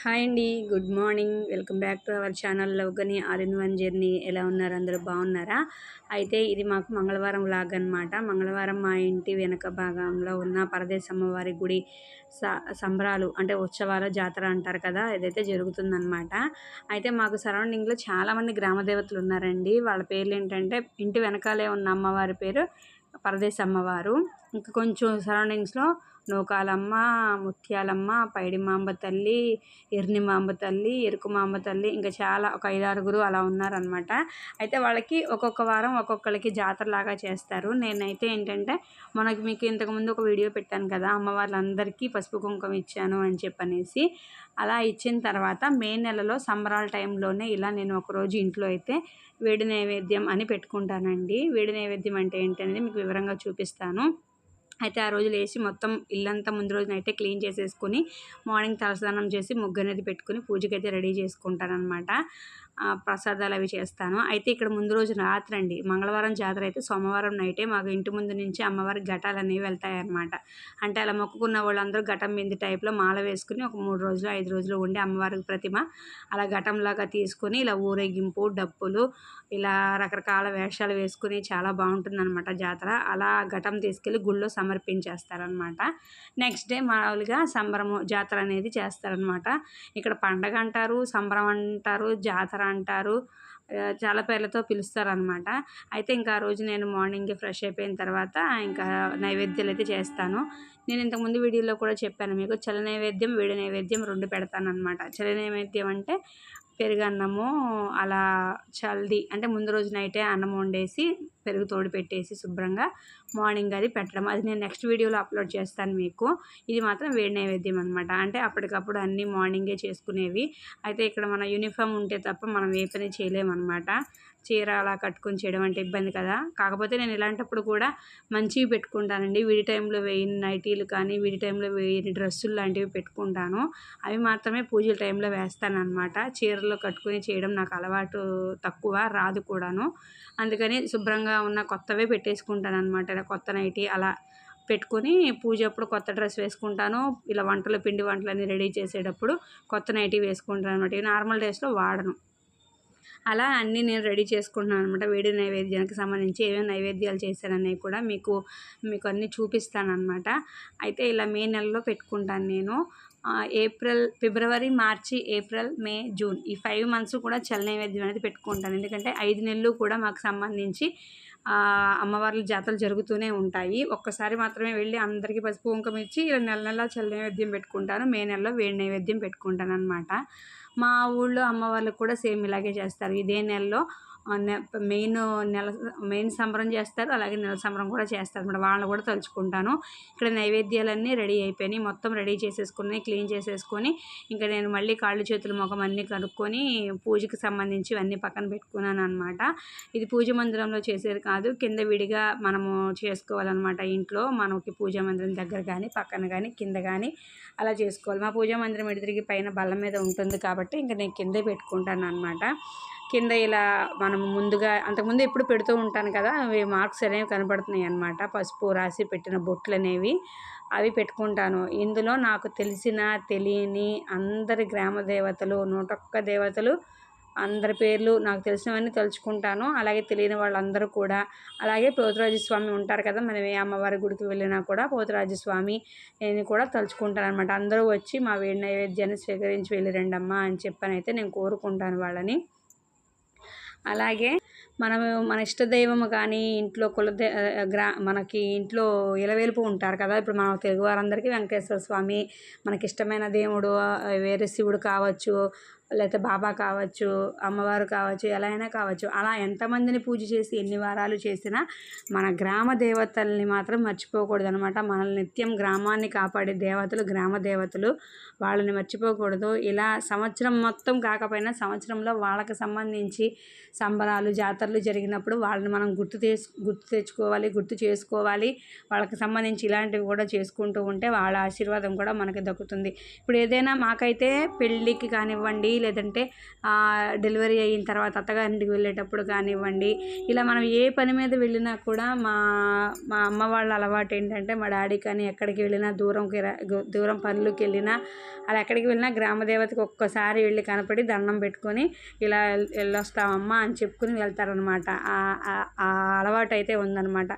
Hi అండి. Good morning. Welcome back to our channel లవ్గని all in one journey. ఎలా ఉన్నారు? అందరూ బాగున్నారా? అయితే ఇది మాకు మంగళవారం వ్లాగ్ అనమాట. మంగళవారం మా ఇంటి వెనక భాగంలో ఉన్న పరదేశమ్మ వారి గుడి సంబరాలు అంటే ఉత్సవాలు జాతర అంటారు కదా, ఇదైతే జరుగుతుందన్నమాట. అయితే మాకు సరౌండింగ్లో చాలామంది గ్రామ దేవతలు ఉన్నారండి. వాళ్ళ పేర్లు ఏంటంటే, ఇంటి వెనకాలే ఉన్న అమ్మవారి పేరు పరదేశమ్మవారు, ఇంకా కొంచెం సరౌండింగ్స్లో నూకాలమ్మ, ముత్యాలమ్మ, పైడిమాంబ తల్లి, ఎర్నిమాంబ తల్లి, ఎరుకుమాంబ తల్లి, ఇంకా చాలా ఒక 5-6 అలా ఉన్నారనమాట. అయితే వాళ్ళకి ఒక్కొక్క వారం ఒక్కొక్కరికి జాతరలాగా చేస్తారు. నేనైతే ఏంటంటే, మీకు ఇంతకుముందు ఒక వీడియో పెట్టాను కదా, అమ్మవార్లందరికీ పసుపు కుంకుమ ఇచ్చాను అని చెప్పనేసి. అలా ఇచ్చిన తర్వాత మే నెలలో సంబరాల టైంలోనే ఇలా నేను ఒకరోజు ఇంట్లో అయితే వేడి నైవేద్యం అని పెట్టుకుంటానండి. వేడి నైవేద్యం అంటే ఏంటనేది మీకు వివరంగా చూపిస్తాను. అయితే ఆ రోజు లేచి మొత్తం ఇల్లంతా ముందు రోజు నైటే క్లీన్ చేసేసుకొని మార్నింగ్ తలస్నానం చేసి ముగ్గు అనేది పెట్టుకుని పూజకైతే రెడీ చేసుకుంటానమాట. ప్రసాదాలు అవి చేస్తాను. అయితే ఇక్కడ ముందు రోజు రాత్రి అండి, మంగళవారం జాతర అయితే సోమవారం నైటే మాకు ఇంటి ముందు నుంచి అమ్మవారి ఘటాలు అనేవి వెళ్తాయన్నమాట. అంటే అలా మొక్కుకున్న వాళ్ళందరూ ఘటం బింది టైప్లో మాల వేసుకుని ఒక 3 రోజులు 5 రోజులు ఉండి అమ్మవారికి ప్రతిమ అలా ఘటంలాగా తీసుకొని ఇలా ఊరేగింపు, డప్పులు, ఇలా రకరకాల వేషాలు వేసుకుని చాలా బాగుంటుందన్నమాట జాతర. అలా ఘటం తీసుకెళ్ళి గుళ్ళో సమర్పించేస్తారనమాట. నెక్స్ట్ డే మామూలుగా సంబరము జాతర అనేది చేస్తారనమాట. ఇక్కడ పండగ అంటారు, సంబరం అంటారు, జాతర అంటారు, చాలా పేర్లతో పిలుస్తారనమాట. అయితే ఇంకా ఆ రోజు నేను మార్నింగే ఫ్రెష్ అయిపోయిన తర్వాత ఇంకా నైవేద్యాలు అయితే చేస్తాను. నేను ఇంతకుముందు వీడియోలో కూడా చెప్పాను మీకు, చల్ల నైవేద్యం, వేడి నైవేద్యం 2 పెడతానమాట. చల్ల నైవేద్యం అంటే పెరుగన్నము, అలా చల్ది అంటే ముందు రోజు నైటే అన్నం వండేసి పెరుగు తోడు పెట్టేసి శుభ్రంగా మార్నింగ్ అది పెట్టడం. అది నేను నెక్స్ట్ వీడియోలో అప్లోడ్ చేస్తాను మీకు. ఇది మాత్రం వేడి నైవేద్యం అనమాట. అంటే అప్పటికప్పుడు అన్నీ మార్నింగే చేసుకునేవి. అయితే ఇక్కడ మన యూనిఫామ్ ఉంటే తప్ప మనం ఏ పని చేయలేమన్నమాట. చీర అలా కట్టుకొని చేయడం అంటే ఇబ్బంది కదా. కాకపోతే నేను ఇలాంటప్పుడు కూడా మంచివి పెట్టుకుంటానండి. వీడి టైంలో వేయని నైటీలు కానీ, వీడి టైంలో వేయని డ్రెస్సులు లాంటివి పెట్టుకుంటాను. అవి మాత్రమే పూజల టైంలో వేస్తానన్నమాట. చీరలో కట్టుకొని చేయడం నాకు అలవాటు తక్కువ, రాదు కూడాను. అందుకని శుభ్రంగా ఉన్న కొత్తవే పెట్టేసుకుంటాను అనమాట. ఇలా కొత్త నైటీ అలా పెట్టుకొని పూజ అప్పుడు కొత్త డ్రెస్ వేసుకుంటాను. ఇలా పిండి వంటలన్నీ రెడీ చేసేటప్పుడు కొత్త నైటీ వేసుకుంటాను అనమాట. ఇవి నార్మల్ డేస్లో వాడను. అలా అన్నీ నేను రెడీ చేసుకుంటున్నాను అనమాట. వేడి నైవేద్యానికి సంబంధించి ఏమేమి నైవేద్యాలు చేశాననేవి కూడా మీకు అన్నీ చూపిస్తానమాట. అయితే ఇలా మే నెలలో పెట్టుకుంటాను నేను. ఫిబ్రవరి, మార్చి, ఏప్రిల్, మే, జూన్ ఈ 5 మంత్స్ కూడా చల్ల నైవేద్యం అనేది పెట్టుకుంటాను. ఎందుకంటే 5 నెలలు కూడా మాకు సంబంధించి అమ్మవార్ల జాతరలు జరుగుతూనే ఉంటాయి. ఒక్కసారి మాత్రమే వెళ్ళి అందరికీ పసుపు కుంకుమ ఇచ్చి ఇలా నెల చల్ల నైవేద్యం పెట్టుకుంటాను. మే నెలలో వేడి నైవేద్యం పెట్టుకుంటాను అనమాట. మా ఊళ్ళో అమ్మవార్లకు కూడా సేమ్ ఇలాగే చేస్తారు. ఇదే నెలలో మెయిన్ సంబరం చేస్తారు, అలాగే నెల సంబరం కూడా చేస్తారు అన్నమాట. వాళ్ళని కూడా తలుచుకుంటాను. ఇక్కడ నైవేద్యాలన్నీ రెడీ అయిపోయినాయి. మొత్తం రెడీ చేసేసుకుని క్లీన్ చేసేసుకొని ఇంకా నేను మళ్ళీ కాళ్ళు చేతులు ముఖం అన్నీ కడుక్కొని పూజకి సంబంధించి ఇవన్నీ పక్కన పెట్టుకున్నాను అనమాట. ఇది పూజ మందిరంలో చేసేది కాదు, కింద విడిగా మనము చేసుకోవాలన్నమాట. ఇంట్లో మనకి పూజా మందిరం దగ్గర కానీ, పక్కన కానీ, కింద కానీ అలా చేసుకోవాలి. మా పూజా మందిరం ఎదురుగా పైన బల్ల మీద ఉంటుంది కాబట్టి ఇంకా నేను కిందే పెట్టుకుంటాను అనమాట. కింద ఇలా మనము ముందుగా అంతకుముందు ఎప్పుడు పెడుతూ ఉంటాను కదా, అవి మార్క్స్ అనేవి కనపడుతున్నాయి అన్నమాట. పసుపు రాసి పెట్టిన బొట్లు అనేవి అవి పెట్టుకుంటాను. ఇందులో నాకు తెలియని అందరి గ్రామ దేవతలు 101 దేవతలు అందరి పేర్లు నాకు తెలిసినవన్నీ తలుచుకుంటాను. అలాగే తెలియని వాళ్ళందరూ కూడా, అలాగే పోతురాజస్వామి ఉంటారు కదా, మనం ఏ అమ్మవారి గుడికి వెళ్ళినా కూడా పోతురాజస్వామి నేను కూడా తలుచుకుంటాను అనమాట. అందరూ వచ్చి మా వేడి నైవేద్యాన్ని స్వీకరించి వెళ్ళి రండమ్మా అని చెప్పనైతే నేను కోరుకుంటాను వాళ్ళని. అలాగే మన ఇష్టదైవము కానీ ఇంట్లో మనకి ఇంట్లో ఇలవేలుపు ఉంటారు కదా. ఇప్పుడు మన తెలుగు వారందరికీ వెంకటేశ్వర స్వామి మనకిష్టమైన దేవుడు. వేరే శివుడు కావచ్చు, లేకపోతే బాబా కావచ్చు, అమ్మవారు కావచ్చు, ఎలా అయినా కావచ్చు. అలా ఎంతమందిని పూజ చేసి ఎన్ని వారాలు చేసినా మన గ్రామ దేవతల్ని మాత్రం మర్చిపోకూడదు అనమాట. మనల్ని నిత్యం గ్రామాన్ని కాపాడే దేవతలు గ్రామ దేవతలు, వాళ్ళని మర్చిపోకూడదు. ఇలా సంవత్సరం మొత్తం కాకపోయినా సంవత్సరంలో వాళ్ళకి సంబంధించి సంబరాలు జాతరలు జరిగినప్పుడు వాళ్ళని మనం గుర్తు చేసుకోవాలి. వాళ్ళకి సంబంధించి ఇలాంటివి కూడా చేసుకుంటూ ఉంటే వాళ్ళ ఆశీర్వాదం కూడా మనకి దక్కుతుంది. ఇప్పుడు ఏదైనా మాకైతే పెళ్ళికి కానివ్వండి, లేదంటే డెలివరీ అయిన తర్వాత అత్తగారింటికి వెళ్ళేటప్పుడు కానివ్వండి, ఇలా మనం ఏ పని మీద వెళ్ళినా కూడా మా మా అమ్మ వాళ్ళ అలవాటు ఏంటంటే, మా డాడీ కానీ ఎక్కడికి వెళ్ళినా దూరం పనులకు వెళ్ళినా అలా ఎక్కడికి వెళ్ళినా గ్రామదేవతకి ఒక్కసారి వెళ్ళి కనపడి దండం పెట్టుకొని ఇలా వెళ్ళొస్తామమ్మా అని చెప్పుకుని వెళ్తారనమాట. ఆ అలవాటు అయితే ఉందన్నమాట.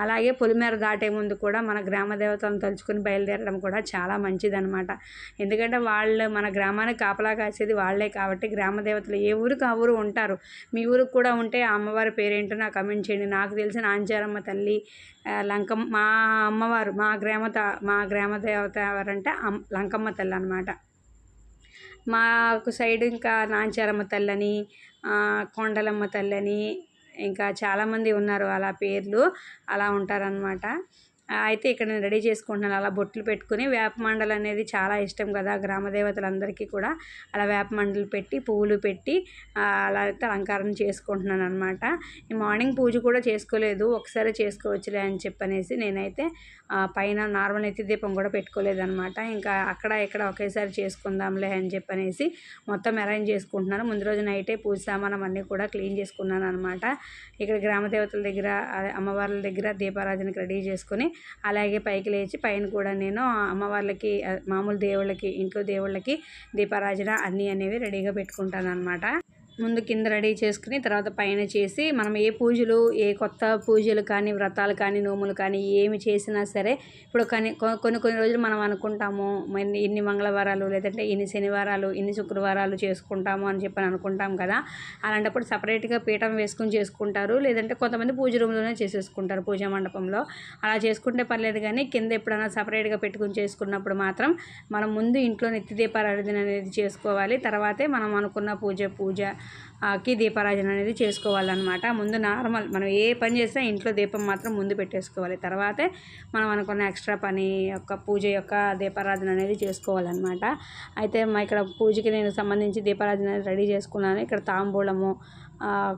అలాగే పొలిమేర దాటే ముందు కూడా మన గ్రామదేవతలను తలుచుకుని బయలుదేరడం కూడా చాలా మంచిదన్నమాట. ఎందుకంటే వాళ్ళు మన గ్రామానికి కాపలా కాసేది వాళ్ళే కాబట్టి గ్రామదేవతలు ఏ ఊరికి ఆ ఊరు ఉంటారు. మీ ఊరికి కూడా ఉంటే ఆ అమ్మవారి పేరేంటో నాకు కమెంట్ చేయండి. నాకు తెలిసిన నాంచారమ్మ తల్లి, లంకమ్మ, మా అమ్మవారు మా గ్రామదేవత ఎవరంటే లంకమ్మ తల్లి అనమాట. మాకు సైడ్ ఇంకా నాంచారమ్మ తల్లని, కొండలమ్మ తల్లని, ఇంకా చాలామంది ఉన్నారు అలా పేర్లు, అలా ఉంటారనమాట. అయితే ఇక్కడ నేను రెడీ చేసుకుంటున్నాను. అలా బొట్లు పెట్టుకుని వేపమండలు అనేది చాలా ఇష్టం కదా గ్రామదేవతలందరికీ కూడా. అలా వేపమండలు పెట్టి పువ్వులు పెట్టి అలా అయితే అలంకారం చేసుకుంటున్నాను అనమాట. ఈ మార్నింగ్ పూజ కూడా చేసుకోలేదు, ఒకసారి చేసుకోవచ్చులే అని చెప్పనేసి నేనైతే పైన నార్మల్ నెత్తి దీపం కూడా పెట్టుకోలేదనమాట. ఇంకా అక్కడ ఇక్కడ ఒకేసారి చేసుకుందాంలే అని చెప్పనేసి మొత్తం అరేంజ్ చేసుకుంటున్నాను. ముందు రోజు నైటే పూజ సామానం అన్నీ కూడా క్లీన్ చేసుకున్నాను అనమాట. ఇక్కడ గ్రామదేవతల దగ్గర అమ్మవార్ల దగ్గర దీపారాధనకి రెడీ చేసుకుని అలాగే పైకి లేచి పైన కూడా నేను అమ్మవార్లకి, మామూలు దేవుళ్ళకి, ఇంట్లో దేవుళ్ళకి దీపారాధన అన్నీ అనేవి రెడీగా పెట్టుకుంటాను అనమాట. ముందు కింద రెడీ చేసుకుని తర్వాత పైన చేసి మనం ఏ పూజలు, ఏ కొత్త పూజలు కానీ, వ్రతాలు కానీ, నోములు కానీ ఏమి చేసినా సరే ఇప్పుడు కొన్ని రోజులు మనం అనుకుంటాము ఇన్ని మంగళవారాలు లేదంటే ఇన్ని శనివారాలు, ఇన్ని శుక్రవారాలు చేసుకుంటాము అని చెప్పని అనుకుంటాం కదా. అలాంటప్పుడు సపరేట్గా పీఠం వేసుకుని చేసుకుంటారు, లేదంటే కొంతమంది పూజ రూమ్లోనే చేసేసుకుంటారు పూజా మండపంలో. అలా చేసుకుంటే పర్లేదు, కానీ కింద ఎప్పుడైనా సపరేట్గా పెట్టుకుని చేసుకున్నప్పుడు మాత్రం మనం ముందు ఇంట్లో నిత్య దీపారాధన అనేది చేసుకోవాలి. తర్వాతే మనం అనుకున్న పూజకి దీపారాధన అనేది చేసుకోవాలన్నమాట. ముందు నార్మల్ మనం ఏ పని చేసినా ఇంట్లో దీపం మాత్రం ముందు పెట్టేసుకోవాలి. తర్వాతే మనం అనుకున్న ఎక్స్ట్రా పని యొక్క పూజ యొక్క దీపారాధన అనేది చేసుకోవాలన్నమాట. అయితే ఇక్కడ పూజకి నేను సంబంధించి దీపారాధన రెడీ చేసుకున్నాను. ఇక్కడ తాంబూలము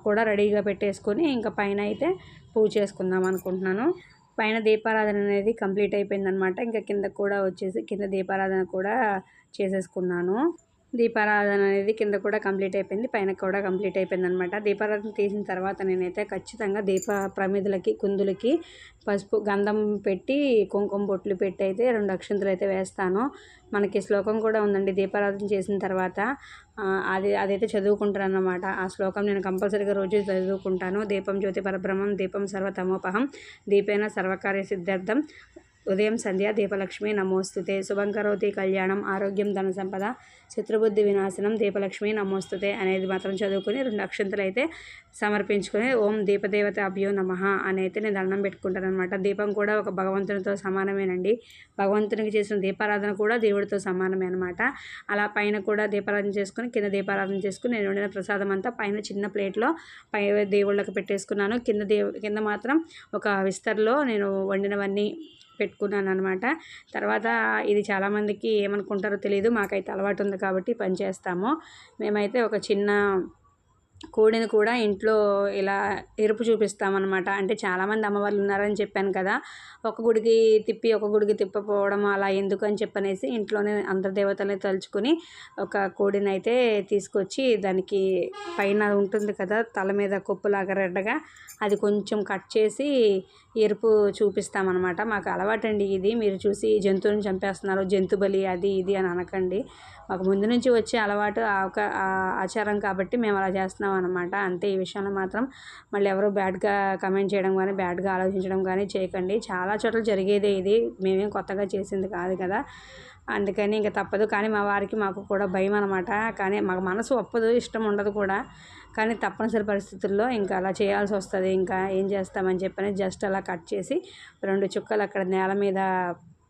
కూడా రెడీగా పెట్టేసుకొని ఇంకా పైన అయితే పూజ చేసుకుందాం అనుకుంటున్నాను. పైన దీపారాధన అనేది కంప్లీట్ అయిపోయిందనమాట. ఇంకా కింద కూడా వచ్చేసి కింద దీపారాధన కూడా చేసేసుకున్నాను. దీపారాధన అనేది కింద కూడా కంప్లీట్ అయిపోయింది, పైన కూడా కంప్లీట్ అయిపోయింది అనమాట. దీపారాధన తీసిన తర్వాత నేనైతే ఖచ్చితంగా ప్రమిదలకి, కుందులకి పసుపు గంధం పెట్టి కుంకుమ బొట్లు పెట్టి అయితే 2 అక్షంతలు అయితే వేస్తాను. మనకి శ్లోకం కూడా ఉందండి దీపారాధన చేసిన తర్వాత, అదైతే చదువుకుంటాను అన్నమాట. ఆ శ్లోకం నేను కంపల్సరీగా రోజు చదువుకుంటాను. దీపం జ్యోతి పరబ్రహ్మం, దీపం సర్వతమోపహం, దీపేన సర్వకార్య సిద్ధార్థం, ఉదయం సంధ్య దీపలక్ష్మి నమోస్తుతే, శుభం కరోతి కళ్యాణం, ఆరోగ్యం ధన సంపద, శత్రుబుద్ధి వినాశనం, దీపలక్ష్మి నమోస్తుతే అనేది మాత్రం చదువుకొని 2 అక్షంతలు అయితే సమర్పించుకొని ఓం దీపదేవత అభ్యో నమః అని అయితే నేను దండం పెట్టుకుంటాను అనమాట. దీపం కూడా ఒక భగవంతునితో సమానమేనండి. భగవంతునికి చేసిన దీపారాధన కూడా దేవుడితో సమానమే అనమాట. అలా పైన కూడా దీపారాధన చేసుకొని కింద దీపారాధన చేసుకుని నేను వండిన ప్రసాదం అంతా పైన చిన్న ప్లేట్లో దేవుళ్ళకి పెట్టేసుకున్నాను. కింద మాత్రం ఒక విస్తర్లో నేను వండినవన్నీ పెట్టుకున్నాను అనమాట. తర్వాత ఇది చాలామందికి ఏమనుకుంటారో తెలియదు, మాకైతే అలవాటు ఉంది కాబట్టి పని చేస్తాము. మేమైతే ఒక చిన్న కోడిని కూడా ఇంట్లో ఇలా ఎరుపు చూపిస్తామన్నమాట. అంటే చాలామంది అమ్మవాళ్ళు ఉన్నారని చెప్పాను కదా, ఒక గుడికి తిప్పి ఒక గుడికి తిప్పపోవడం అలా ఎందుకు అని చెప్పనేసి ఇంట్లోనే అందరి దేవతల్ని తలుచుకుని ఒక కోడిని అయితే తీసుకొచ్చి దానికి పైన ఉంటుంది కదా తల మీద కొప్పులాగా రెడ్డగా, అది కొంచెం కట్ చేసి ఎరుపు చూపిస్తామన్నమాట. మాకు అలవాటండి ఇది. మీరు చూసి జంతువుని చంపేస్తున్నారు, జంతు బలి అది ఇది అని అనకండి. మాకు ముందు నుంచి వచ్చే అలవాటు ఒక ఆచారం కాబట్టి మేము అలా చేస్తున్నాం అనమాట. అంతే. ఈ విషయంలో మాత్రం మళ్ళీ ఎవరు బ్యాడ్గా కమెంట్ చేయడం కానీ బ్యాడ్గా ఆలోచించడం కానీ చేయకండి. చాలా చోట్ల జరిగేదే ఇది, మేమేం కొత్తగా చేసింది కాదు కదా. అందుకని ఇంకా తప్పదు. కానీ మా వారికి మాకు కూడా భయం అనమాట. కానీ మాకు మనసు ఒప్పదు, ఇష్టం ఉండదు కూడా. కానీ తప్పనిసరి పరిస్థితుల్లో ఇంకా అలా చేయాల్సి వస్తుంది. ఇంకా ఏం చేస్తామని చెప్పని జస్ట్ అలా కట్ చేసి 2 చుక్కలు అక్కడ నేల మీద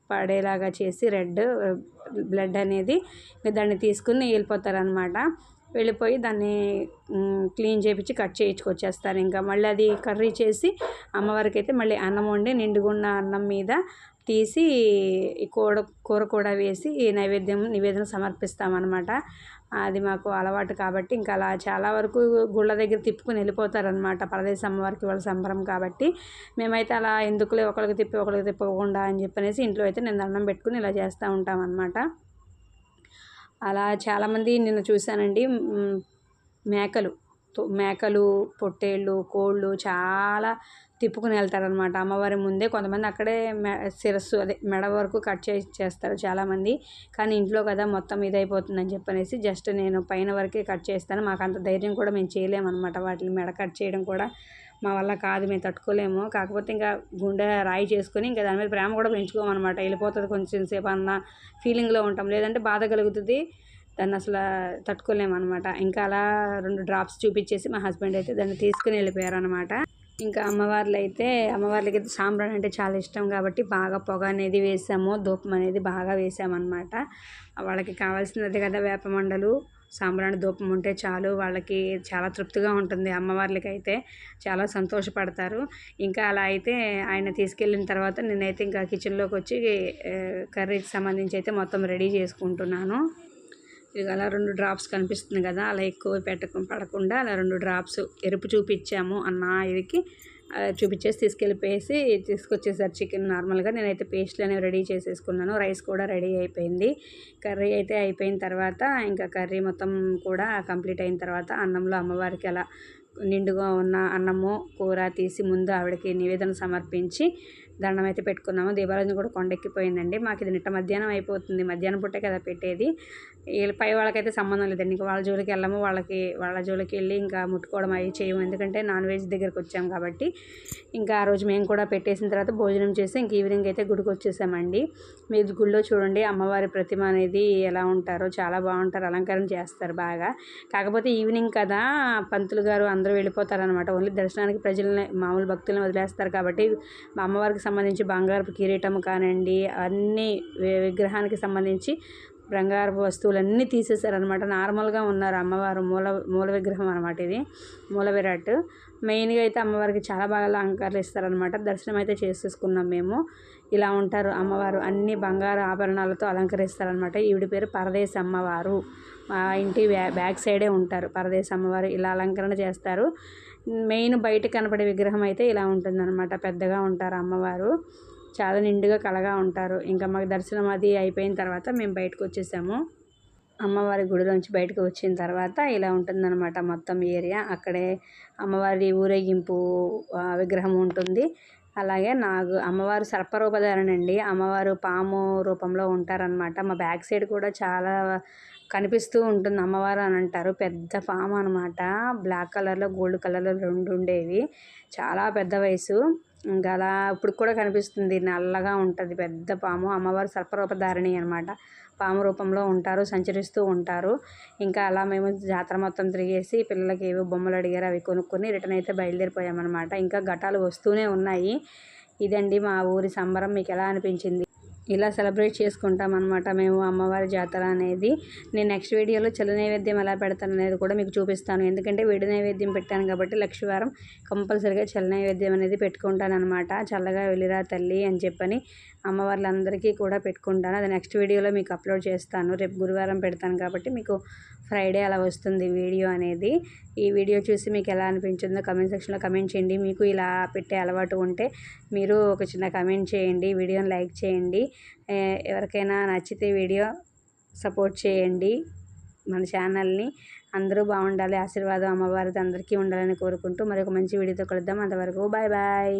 పడేలాగా చేసి రెడ్ బ్లడ్ అనేది దాన్ని తీసుకుని వెళ్ళిపోతారనమాట. వెళ్ళిపోయి దాన్ని క్లీన్ చేయించి కట్ చేయించుకొచ్చేస్తారు. ఇంకా మళ్ళీ అది కర్రీ చేసి అమ్మవారికి అయితే మళ్ళీ అన్నం వండి నిండుగున్న అన్నం మీద తీసి కూర కూడా వేసి నివేదన సమర్పిస్తామన్నమాట. అది మాకు అలవాటు కాబట్టి ఇంకా అలా చాలా వరకు గుళ్ళ దగ్గర తిప్పుకుని వెళ్ళిపోతారనమాట. పరదేశ అమ్మవారికి వాళ్ళ సంబరం కాబట్టి మేమైతే అలా ఎందుకులే ఒకరికి తిప్పకుండా అని చెప్పనేసి ఇంట్లో అయితే నేను దండం పెట్టుకుని ఇలా చేస్తూ ఉంటామన్నమాట. అలా చాలామంది నిన్న చూశానండి. మేకలు, పొట్టేళ్ళు, కోళ్ళు చాలా తిప్పుకుని వెళ్తారనమాట అమ్మవారి ముందే. కొంతమంది అక్కడే శిరస్సు అదే మెడ వరకు కట్ చేస్తారు చాలామంది. కానీ ఇంట్లో కదా మొత్తం ఇదైపోతుందని చెప్పనేసి జస్ట్ నేను పైన వరకే కట్ చేస్తాను. మాకు అంత ధైర్యం కూడా మేము చేయలేమన్నమాట. వాటిని మెడ కట్ చేయడం కూడా మా వల్ల కాదు, మేము తట్టుకోలేము. కాకపోతే ఇంకా గుండె రాయి చేసుకొని ఇంకా దాని మీద ప్రేమ కూడా పెంచుకోమన్నమాట. వెళ్ళిపోతుంది కొంచెం సేపు అన్న ఫీలింగ్లో ఉంటాం, లేదంటే బాధ కలుగుతుంది, దాన్ని అసలు తట్టుకోలేమన్నమాట. ఇంకా అలా 2 డ్రాప్స్ చూపించేసి మా హస్బెండ్ అయితే దాన్ని తీసుకుని వెళ్ళిపోయారనమాట. ఇంకా అమ్మవార్లకి సాంబ్రాణి అంటే చాలా ఇష్టం కాబట్టి బాగా పొగ అనేది వేసాము, ధూపం అనేది బాగా వేసామన్నమాట. వాళ్ళకి కావాల్సినది కదా వేపమండలు, సాంబ్రాణి, ధూపం ఉంటే చాలు, వాళ్ళకి చాలా తృప్తిగా ఉంటుంది. అమ్మవార్లకి అయితే చాలా సంతోషపడతారు. ఇంకా అలా అయితే ఆయన తీసుకెళ్ళిన తర్వాత నేనైతే ఇంకా కిచెన్లోకి వచ్చి కర్రీకి సంబంధించి అయితే మొత్తం రెడీ చేసుకుంటున్నాను. ఇక అలా 2 డ్రాప్స్ కనిపిస్తుంది కదా, అలా ఎక్కువ పడకుండా అలా 2 డ్రాప్స్ ఎరుపు చూపించాము అన్న ఇదికి చూపించేసి తీసుకొచ్చేసారు చికెన్. నార్మల్గా నేనైతే పేస్ట్లు అనేవి రెడీ చేసేసుకున్నాను. రైస్ కూడా రెడీ అయిపోయింది. కర్రీ అయితే అయిపోయిన తర్వాత ఇంకా కర్రీ మొత్తం కూడా కంప్లీట్ అయిన తర్వాత అన్నంలో అమ్మవారికి అలా నిండుగా ఉన్న అన్నము కూర తీసి ముందు ఆవిడకి నివేదన సమర్పించి దండం అయితే పెట్టుకున్నాము. దీపారాజన కూడా కొండెక్కిపోయిందండి. మాకు ఇది నిట్ట మధ్యాహ్నం అయిపోతుంది, మధ్యాహ్నం పూటే కదా పెట్టేది. పై వాళ్ళకైతే సంబంధం లేదండి. ఇంకా వాళ్ళ జోలికి వెళ్ళము, వాళ్ళ జోలికి వెళ్ళి ఇంకా ముట్టుకోవడం అవి చేయము, ఎందుకంటే నాన్ వెజ్ దగ్గరికి వచ్చాము కాబట్టి. ఇంకా ఆ రోజు మేము కూడా పెట్టేసిన తర్వాత భోజనం చేసి ఇంక ఈవినింగ్ అయితే గుడికి వచ్చేసామండి. మీరు గుడిలో చూడండి అమ్మవారి ప్రతిమ అనేది ఎలా ఉంటారో, చాలా బాగుంటారు, అలంకరణ చేస్తారు బాగా. కాకపోతే ఈవినింగ్ కదా పంతులు గారు అందరూ వెళ్ళిపోతారనమాట. ఓన్లీ దర్శనానికి ప్రజల్ని, మామూలు భక్తులను వదిలేస్తారు కాబట్టి అమ్మవారికి సంబంధించి బంగారపు కిరీటం కానివ్వండి, అన్ని విగ్రహానికి సంబంధించి బంగారపు వస్తువులన్నీ తీసేశారనమాట. నార్మల్గా ఉన్నారు అమ్మవారు, మూల విగ్రహం అనమాట ఇది, మూల విరాట్. మెయిన్గా అయితే అమ్మవారికి చాలా బాగా అలంకారాలు ఇస్తారనమాట. దర్శనం అయితే చేసేసుకున్నాం మేము. ఇలా ఉంటారు అమ్మవారు, అన్ని బంగారు ఆభరణాలతో అలంకరిస్తారనమాట. ఈవిడ పేరు పరదేశి అమ్మవారు. మా ఇంటి బ్యాక్ సైడే ఉంటారు పరదేశి అమ్మవారు. ఇలా అలంకరణ చేస్తారు. మెయిన్ బయట కనపడే విగ్రహం అయితే ఇలా ఉంటుందన్నమాట. పెద్దగా ఉంటారు అమ్మవారు, చాలా నిండుగా కళగా ఉంటారు. ఇంకా మాకు దర్శనం అది అయిపోయిన తర్వాత మేము బయటకు వచ్చేసాము. అమ్మవారి గుడిలోంచి బయటకు వచ్చిన తర్వాత ఇలా ఉంటుందన్నమాట మొత్తం ఏరియా. అక్కడే అమ్మవారి ఊరేగింపు విగ్రహం ఉంటుంది. అలాగే అమ్మవారు సర్పరూపధారణండి. అమ్మవారు పాము రూపంలో ఉంటారనమాట. మా బ్యాక్ సైడ్ కూడా చాలా కనిపిస్తూ ఉంటుంది అమ్మవారు అని అంటారు. పెద్ద పాము అనమాట, బ్లాక్ కలర్లో గోల్డ్ కలర్లో 2 ఉండేవి. చాలా పెద్ద వయసు. ఇంకా అలా ఇప్పుడు కూడా కనిపిస్తుంది, నల్లగా ఉంటుంది పెద్ద పాము. అమ్మవారు సర్పరూపధారిణి అనమాట, పాము రూపంలో ఉంటారు, సంచరిస్తూ ఉంటారు. ఇంకా అలా మేము జాతర మొత్తం తిరిగేసి పిల్లలకి ఏవో బొమ్మలు అడిగారు, అవి కొనుక్కొని రిటర్న్ అయితే బయలుదేరిపోయామన్నమాట. ఇంకా ఘటాలు వస్తూనే ఉన్నాయి. ఇదండి మా ఊరి సంబరం. మీకు ఎలా అనిపించింది? ఇలా సెలబ్రేట్ చేసుకుంటాం అనమాట మేము అమ్మవారి జాతర అనేది. నేను నెక్స్ట్ వీడియోలో చల్ల నైవేద్యం ఎలా పెడతాను అనేది కూడా మీకు చూపిస్తాను. ఎందుకంటే వేడి నైవేద్యం పెట్టాను కాబట్టి లక్షవారం కంపల్సరీగా చల్ల నైవేద్యం అనేది పెట్టుకుంటాను అనమాట. చల్లగా వెళ్ళిరా తల్లి అని చెప్పని అమ్మవార్లందరికీ కూడా పెట్టుకుంటాను. అది నెక్స్ట్ వీడియోలో మీకు అప్లోడ్ చేస్తాను. రేపు గురువారం పెడతాను కాబట్టి మీకు ఫ్రైడే అలా వస్తుంది వీడియో అనేది. ఈ వీడియో చూసి మీకు ఎలా అనిపించిందో కమెంట్ సెక్షన్లో కమెంట్ చేయండి. మీకు ఇలా పెట్టే అలవాటు ఉంటే మీరు ఒక చిన్న కమెంట్ చేయండి, వీడియోని లైక్ చేయండి. ఎవరికైనా నచ్చితే వీడియో సపోర్ట్ చేయండి మన ఛానల్ని. అందరూ బాగుండాలి, ఆశీర్వాదం అమ్మవారిది అందరికీ ఉండాలని కోరుకుంటూ మరొక మంచి వీడియోతో కలుద్దాం. అంతవరకు బాయ్ బాయ్.